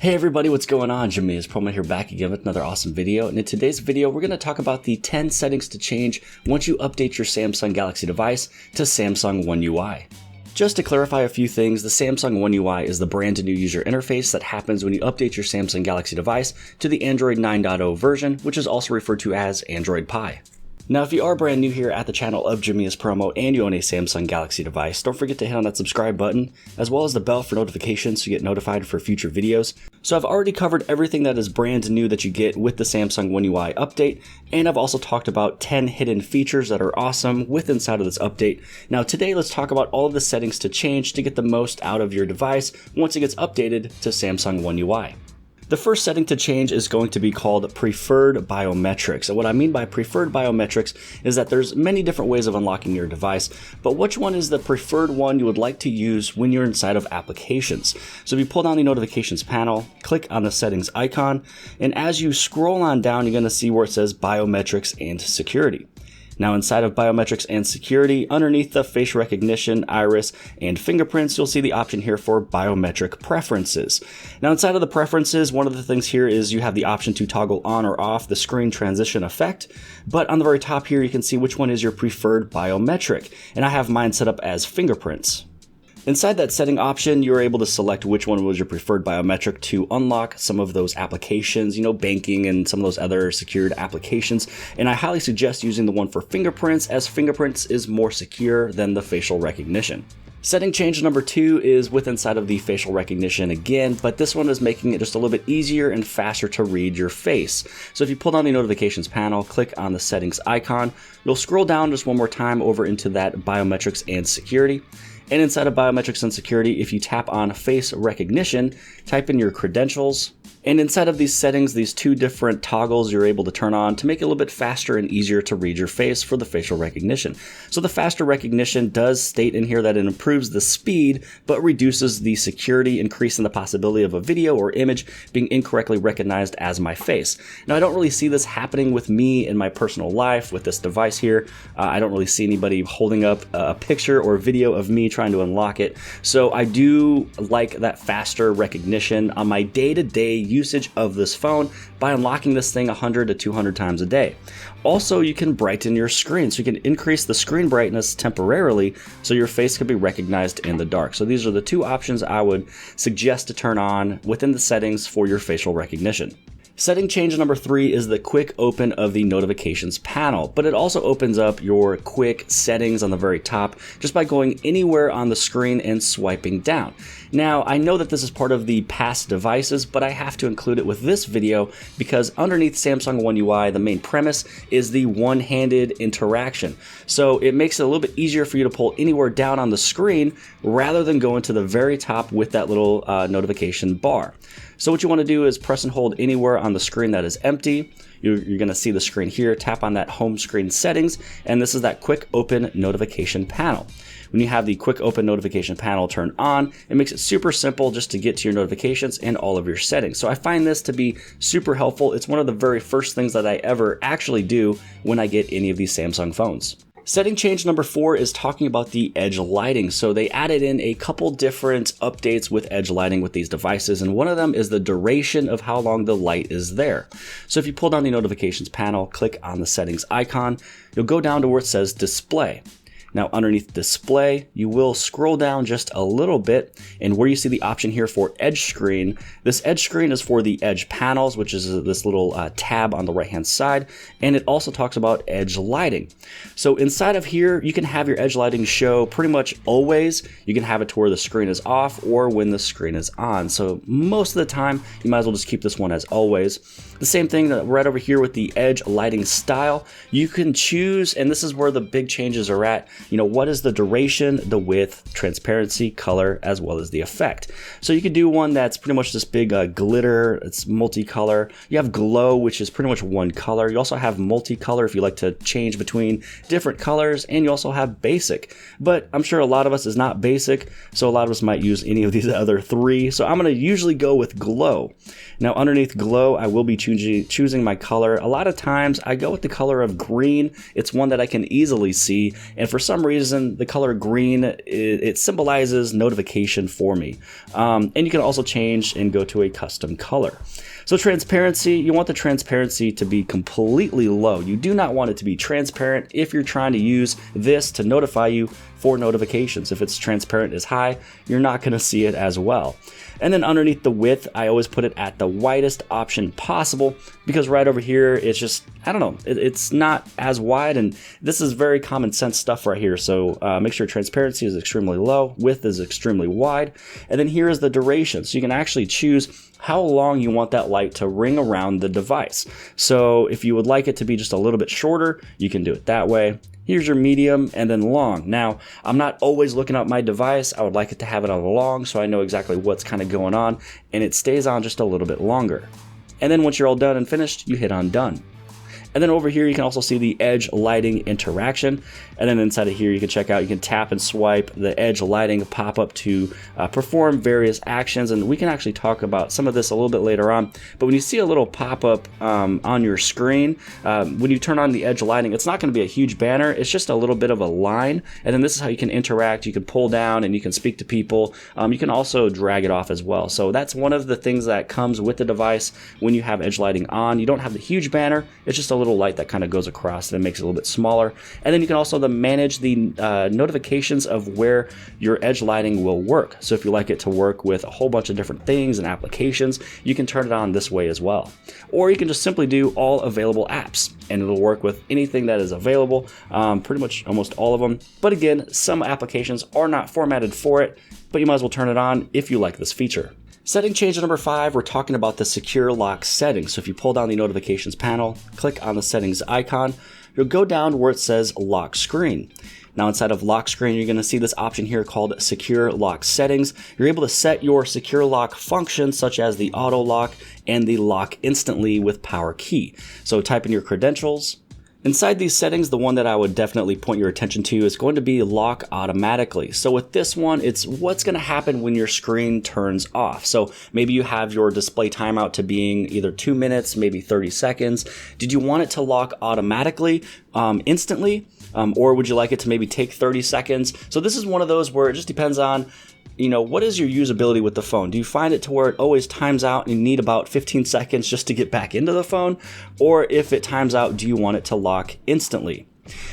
Hey everybody, what's going on? Jimmyispromo here, back again with another awesome video. And in today's video, we're going to talk about the 10 settings to change once you update your Samsung Galaxy device to Samsung One UI. Just to clarify a few things, the Samsung One UI is the brand new user interface that happens when you update your Samsung Galaxy device to the Android 9.0 version, which is also referred to as Android Pie. Now, if you are brand new here at the channel of Jimmyispromo and you own a Samsung Galaxy device, don't forget to hit on that subscribe button, as well as the bell for notifications so you get notified for future videos. So I've already covered everything that is brand new that you get with the Samsung One UI update, and I've also talked about 10 hidden features that are awesome inside of this update. Now today, let's talk about all of the settings to change to get the most out of your device once it gets updated to Samsung One UI. The first setting to change is going to be called Preferred Biometrics. And what I mean by Preferred Biometrics is that there's many different ways of unlocking your device, but which one is the preferred one you would like to use when you're inside of applications? So if you pull down the notifications panel, click on the settings icon, and as you scroll on down, you're going to see where it says Biometrics and Security. Now inside of Biometrics and Security, underneath the facial recognition, iris, and fingerprints, you'll see the option here for Biometric Preferences. Now inside of the preferences, one of the things here is you have the option to toggle on or off the screen transition effect, but on the very top here, you can see which one is your preferred biometric, and I have mine set up as fingerprints. Inside that setting option, you're able to select which one was your preferred biometric to unlock some of those applications, banking and some of those other secured applications. And I highly suggest using the one for fingerprints, as fingerprints is more secure than the facial recognition. Setting change number 2 is inside of the facial recognition again, but this one is making it just a little bit easier and faster to read your face. So if you pull down the notifications panel, click on the settings icon, you'll scroll down just one more time over into that Biometrics and Security. And inside of Biometrics and Security, if you tap on face recognition, type in your credentials. And inside of these settings, these two different toggles you're able to turn on to make it a little bit faster and easier to read your face for the facial recognition. So the faster recognition does state in here that it improves the speed, but reduces the security, increasing the possibility of a video or image being incorrectly recognized as my face. Now, I don't really see this happening with me in my personal life with this device here. I don't really see anybody holding up a picture or video of me trying to unlock it. So I do like that faster recognition on my day-to-day usage of this phone by unlocking this thing 100 to 200 times a day. Also, you can brighten your screen, so you can increase the screen brightness temporarily so your face can be recognized in the dark. So these are the two options I would suggest to turn on within the settings for your facial recognition. Setting change number 3 is the quick open of the notifications panel, but it also opens up your quick settings on the very top just by going anywhere on the screen and swiping down. Now, I know that this is part of the past devices, but I have to include it with this video because underneath Samsung One UI, the main premise is the one-handed interaction. So it makes it a little bit easier for you to pull anywhere down on the screen rather than going to the very top with that little notification bar. So what you want to do is press and hold anywhere on the screen that is empty. You're going to see the screen here, tap on that home screen settings, and this is that quick open notification panel. When you have the quick open notification panel turned on, it makes it super simple just to get to your notifications and all of your settings. So I find this to be super helpful. It's one of the very first things that I ever actually do when I get any of these Samsung phones. Setting change number 4 is talking about the edge lighting. So they added in a couple different updates with edge lighting with these devices, and one of them is the duration of how long the light is there. So if you pull down the notifications panel, click on the settings icon, you'll go down to where it says display. Now underneath display, you will scroll down just a little bit, and where you see the option here for edge screen, this edge screen is for the edge panels, which is this little tab on the right hand side, and it also talks about edge lighting. So inside of here, you can have your edge lighting show pretty much always. You can have it to where the screen is off or when the screen is on. So most of the time, you might as well just keep this one as always. The same thing right over here with the edge lighting style, you can choose, and this is where the big changes are at. What is the duration, the width, transparency, color, as well as the effect. So you could do one that's pretty much this big glitter, it's multicolor. You have glow, which is pretty much one color. You also have multicolor if you like to change between different colors, and you also have basic. But I'm sure a lot of us is not basic, so a lot of us might use any of these other 3. So I'm going to usually go with glow. Now underneath glow, I will be choosing my color. A lot of times I go with the color of green. It's one that I can easily see, and for some some reason, the color green, it symbolizes notification for me. And you can also change and go to a custom color. So transparency, you want the transparency to be completely low. You do not want it to be transparent if you're trying to use this to notify you for notifications. If it's transparent as high, you're not going to see it as well. And then underneath the width, I always put it at the widest option possible, because right over here, it's just, I don't know, it's not as wide, and this is very common sense stuff right here. So make sure transparency is extremely low, width is extremely wide, and then here is the duration. So you can actually choose how long you want that light to ring around the device. So if you would like it to be just a little bit shorter, you can do it that way. Here's your medium and then long. Now, I'm not always looking at my device. I would like it to have it on long so I know exactly what's kind of going on, and it stays on just a little bit longer. And then once you're all done and finished, you hit on done. And then over here, you can also see the edge lighting interaction. And then inside of here, you can check out, you can tap and swipe the edge lighting pop up to perform various actions. And we can actually talk about some of this a little bit later on. But when you see a little pop up on your screen, when you turn on the edge lighting, it's not going to be a huge banner. It's just a little bit of a line. And then this is how you can interact. You can pull down and you can speak to people. You can also drag it off as well. So that's one of the things that comes with the device when you have edge lighting on. You don't have the huge banner. It's just a little light that kind of goes across and it makes it a little bit smaller. And then you can also manage the notifications of where your edge lighting will work. So if you like it to work with a whole bunch of different things and applications, you can turn it on this way as well. Or you can just simply do all available apps and it'll work with anything that is available, pretty much almost all of them. But again, some applications are not formatted for it, but you might as well turn it on if you like this feature. Setting change number 5, we're talking about the secure lock settings. So if you pull down the notifications panel, click on the settings icon, you'll go down where it says lock screen. Now inside of lock screen, you're going to see this option here called secure lock settings. You're able to set your secure lock functions such as the auto lock and the lock instantly with power key. So type in your credentials. Inside these settings, the one that I would definitely point your attention to is going to be lock automatically. So with this one, it's what's going to happen when your screen turns off. So maybe you have your display timeout to being either 2 minutes, maybe 30 seconds. Did you want it to lock automatically, instantly? Or would you like it to maybe take 30 seconds? So this is one of those where it just depends on, what is your usability with the phone? Do you find it to where it always times out and you need about 15 seconds just to get back into the phone? Or if it times out, do you want it to lock instantly?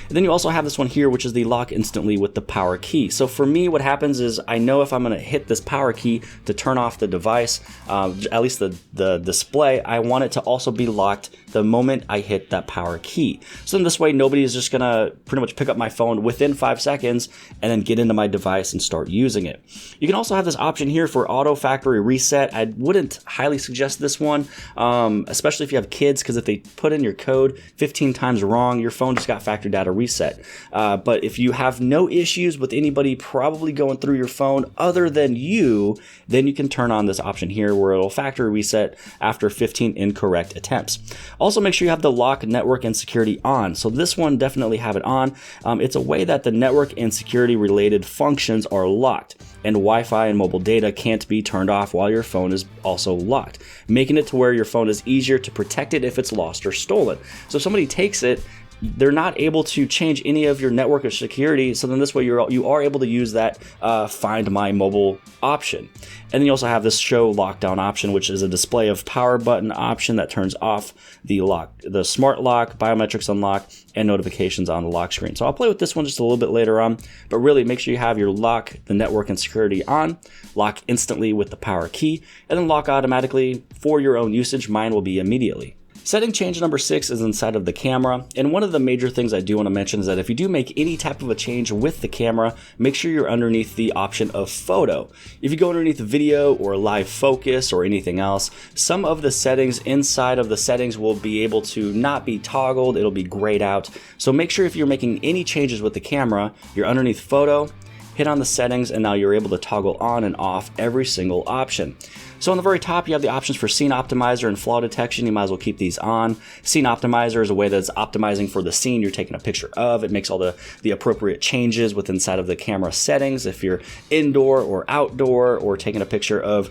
And then you also have this one here, which is the lock instantly with the power key. So for me, what happens is I know if I'm going to hit this power key to turn off the device, at least the display, I want it to also be locked the moment I hit that power key. So in this way, nobody is just going to pretty much pick up my phone within 5 seconds and then get into my device and start using it. You can also have this option here for auto factory reset. I wouldn't highly suggest this one, especially if you have kids, because if they put in your code 15 times wrong, your phone just got factory data reset. But if you have no issues with anybody probably going through your phone other than you, then you can turn on this option here where it'll factory reset after 15 incorrect attempts. Also, make sure you have the lock, network, and security on. So this one, definitely have it on. It's a way that the network and security related functions are locked, and Wi-Fi and mobile data can't be turned off while your phone is also locked, making it to where your phone is easier to protect it if it's lost or stolen. So if somebody takes it, they're not able to change any of your network or security. So then this way you are able to use that Find My Mobile option. And then you also have this Show Lockdown option, which is a display of power button option that turns off the lock, the smart lock, biometrics unlock, and notifications on the lock screen. So I'll play with this one just a little bit later on, but really make sure you have your lock, the network, and security on, lock instantly with the power key, and then lock automatically for your own usage. Mine will be immediately. Setting change number 6 is inside of the camera, and one of the major things I do want to mention is that if you do make any type of a change with the camera, make sure you're underneath the option of photo. If you go underneath video or live focus or anything else, some of the settings inside of the settings will be able to not be toggled, it'll be grayed out. So make sure if you're making any changes with the camera, you're underneath photo, hit on the settings, and now you're able to toggle on and off every single option. So on the very top, you have the options for scene optimizer and flaw detection. You might as well keep these on. Scene optimizer is a way that's optimizing for the scene you're taking a picture of. It makes all the appropriate changes within inside of the camera settings. If you're indoor or outdoor or taking a picture of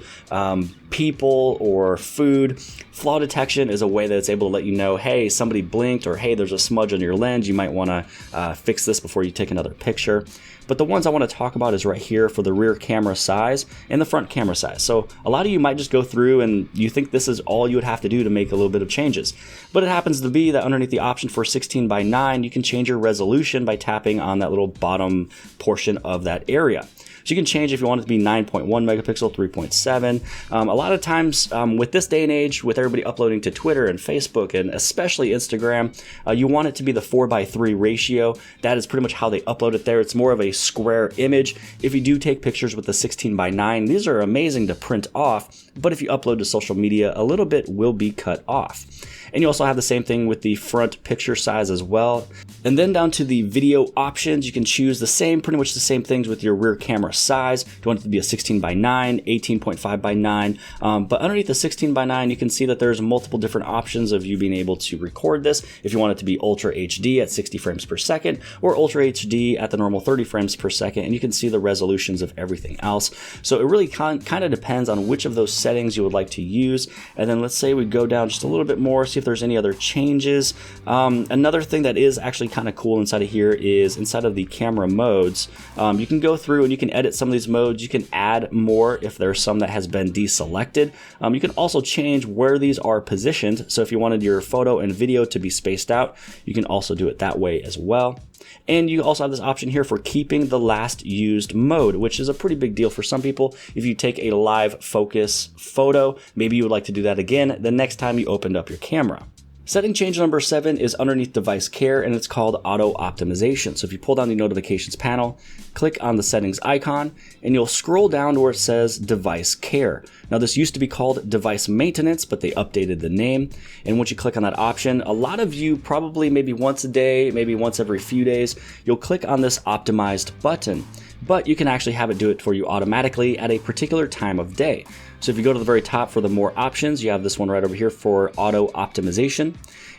people or food. Flaw detection is a way that it's able to let you know, hey, somebody blinked, or hey, there's a smudge on your lens. You might want to fix this before you take another picture. But the ones I want to talk about is right here for the rear camera size and the front camera size. So a lot of you might just go through and you think this is all you would have to do to make a little bit of changes. But it happens to be that underneath the option for 16:9, you can change your resolution by tapping on that little bottom portion of that area. So you can change if you want it to be 9.1 megapixel, 3.7. A lot of times with this day and age, with everybody uploading to Twitter and Facebook and especially Instagram, you want it to be the 4:3 ratio. That is pretty much how they upload it there. It's more of a square image. If you do take pictures with the 16:9, these are amazing to print off, but if you upload to social media, a little bit will be cut off. And you also have the same thing with the front picture size as well. And then down to the video options, you can choose pretty much the same things with your rear camera size. Do you want it to be a 16:9, 18.5:9? But underneath the 16:9, you can see that there's multiple different options of you being able to record this. If you want it to be Ultra HD at 60 frames per second or Ultra HD at the normal 30 frames per second, and you can see the resolutions of everything else. So it really kind of depends on which of those settings you would like to use. And then let's say we go down just a little bit more, see if there's any other changes. Another thing that is actually kind of cool inside of here is inside of the camera modes, you can go through and you can edit some of these modes. You can add more if there's some that has been deselected. You can also change where these are positioned. So if you wanted your photo and video to be spaced out, you can also do it that way as well. And you also have this option here for keeping the last used mode, which is a pretty big deal for some people. If you take a live focus photo, maybe you would like to do that again the next time you opened up your camera. Setting change number 7 is underneath device care, and it's called auto optimization. So if you pull down the notifications panel, click on the settings icon, and you'll scroll down to where it says device care. Now this used to be called device maintenance, but they updated the name. And once you click on that option, a lot of you probably maybe once a day, maybe once every few days, you'll click on this optimized button. But you can actually have it do it for you automatically at a particular time of day. So if you go to the very top for the more options, you have this one right over here for auto optimization.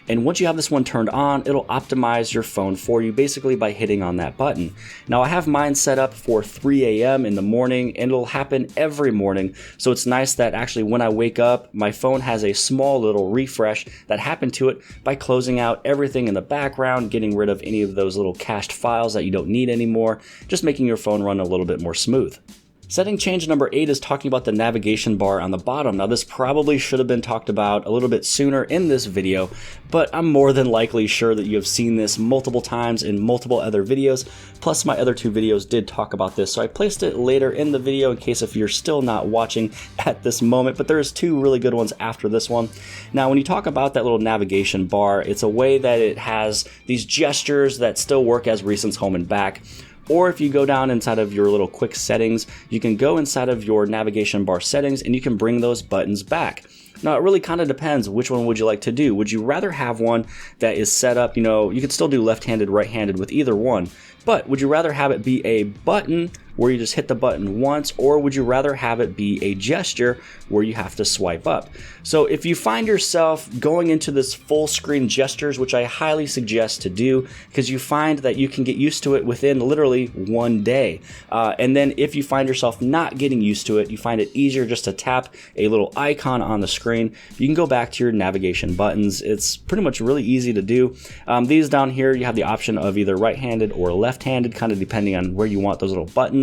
And once you have this one turned on, it'll optimize your phone for you basically by hitting on that button. Now I have mine set up for 3 a.m. in the morning, and it'll happen every morning. So it's nice that actually when I wake up, my phone has a small little refresh that happened to it by closing out everything in the background, getting rid of any of those little cached files that you don't need anymore, just making your phone run a little bit more smooth. Setting change number 8 is talking about the navigation bar on the bottom. Now this probably should have been talked about a little bit sooner in this video, but I'm more than likely sure that you have seen this multiple times in multiple other videos, plus my other 2 videos did talk about this, so I placed it later in the video in case if you're still not watching at this moment, but there's 2 really good ones after this one. Now when you talk about that little navigation bar, it's a way that it has these gestures that still work as recents home and back. Or if you go down inside of your little quick settings, you can go inside of your navigation bar settings and you can bring those buttons back. Now it really kind of depends which one would you like to do. Would you rather have one that is set up, you could still do left-handed, right-handed with either one, but would you rather have it be a button where you just hit the button once, or would you rather have it be a gesture where you have to swipe up? So if you find yourself going into this full screen gestures, which I highly suggest to do, because you find that you can get used to it within literally one day. And then if you find yourself not getting used to it, you find it easier just to tap a little icon on the screen, you can go back to your navigation buttons. It's pretty much really easy to do. These down here, you have the option of either right-handed or left-handed, kind of depending on where you want those little buttons.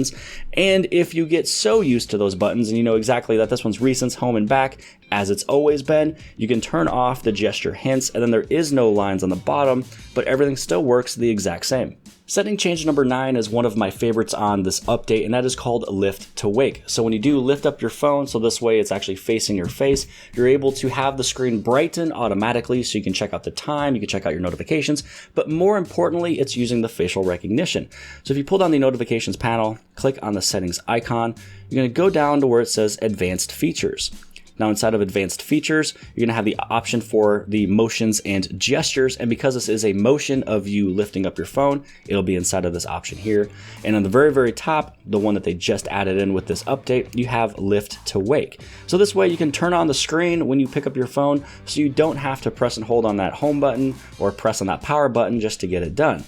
And if you get so used to those buttons and you know exactly that this one's recents, home, and back, as it's always been, you can turn off the gesture hints, and then there is no lines on the bottom, but everything still works the exact same. Setting change number 9 is one of my favorites on this update, and that is called lift to wake. So when you do lift up your phone, so this way it's actually facing your face, you're able to have the screen brighten automatically so you can check out the time, you can check out your notifications, but more importantly, it's using the facial recognition. So if you pull down the notifications panel, click on the settings icon, you're going to go down to where it says advanced features. Now inside of advanced features, you're going to have the option for the motions and gestures. And because this is a motion of you lifting up your phone, it'll be inside of this option here. And on the very, very top, the one that they just added in with this update, you have lift to wake. So this way you can turn on the screen when you pick up your phone, so you don't have to press and hold on that home button or press on that power button just to get it done.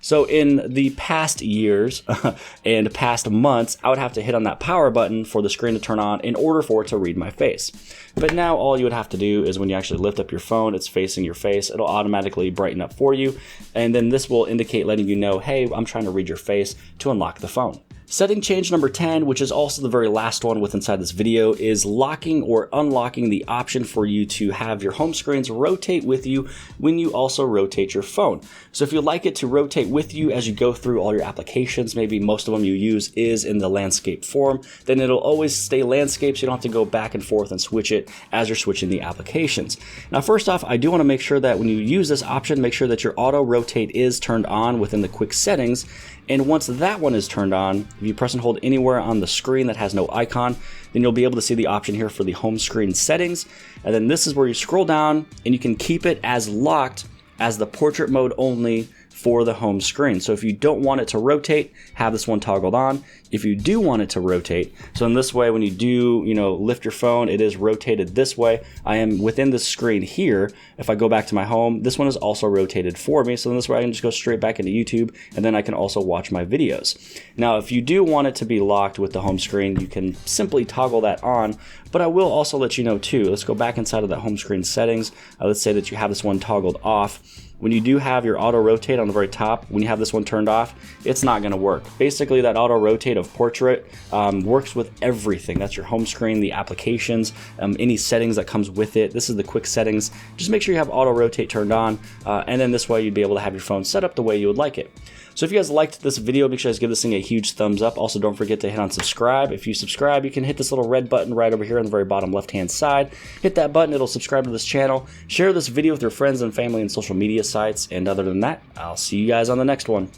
So in the past years and past months, I would have to hit on that power button for the screen to turn on in order for it to read my face. But now all you would have to do is when you actually lift up your phone, it's facing your face, it'll automatically brighten up for you. And then this will indicate, letting you know, hey, I'm trying to read your face, to unlock the phone. Setting change number 10, which is also the very last one with inside this video, is locking or unlocking the option for you to have your home screens rotate with you when you also rotate your phone. So if you'd like it to rotate with you as you go through all your applications, maybe most of them you use is in the landscape form, then it'll always stay landscape, so you don't have to go back and forth and switch it as you're switching the applications. Now first off, I do want to make sure that when you use this option, make sure that your auto rotate is turned on within the quick settings. And once that one is turned on, if you press and hold anywhere on the screen that has no icon, then you'll be able to see the option here for the home screen settings. And then this is where you scroll down and you can keep it as locked as the portrait mode only for the home screen. So if you don't want it to rotate, have this one toggled on. If you do want it to rotate, so in this way, when you do, lift your phone, it is rotated this way. I am within the screen here. If I go back to my home, this one is also rotated for me. So in this way, I can just go straight back into YouTube, and then I can also watch my videos. Now, if you do want it to be locked with the home screen, you can simply toggle that on, but I will also let you know too. Let's go back inside of that home screen settings. Let's say that you have this one toggled off. When you do have your auto rotate on the very top, when you have this one turned off, it's not going to work. Basically, that auto rotate of portrait works with everything. That's your home screen, the applications, any settings that comes with it. This is the quick settings. Just make sure you have auto rotate turned on, and then this way you'd be able to have your phone set up the way you would like it. So if you guys liked this video, make sure you guys give this thing a huge thumbs up. Also, don't forget to hit on subscribe. If you subscribe, you can hit this little red button right over here on the very bottom left-hand side. Hit that button, it'll subscribe to this channel. Share this video with your friends and family and social media sites. And other than that, I'll see you guys on the next one.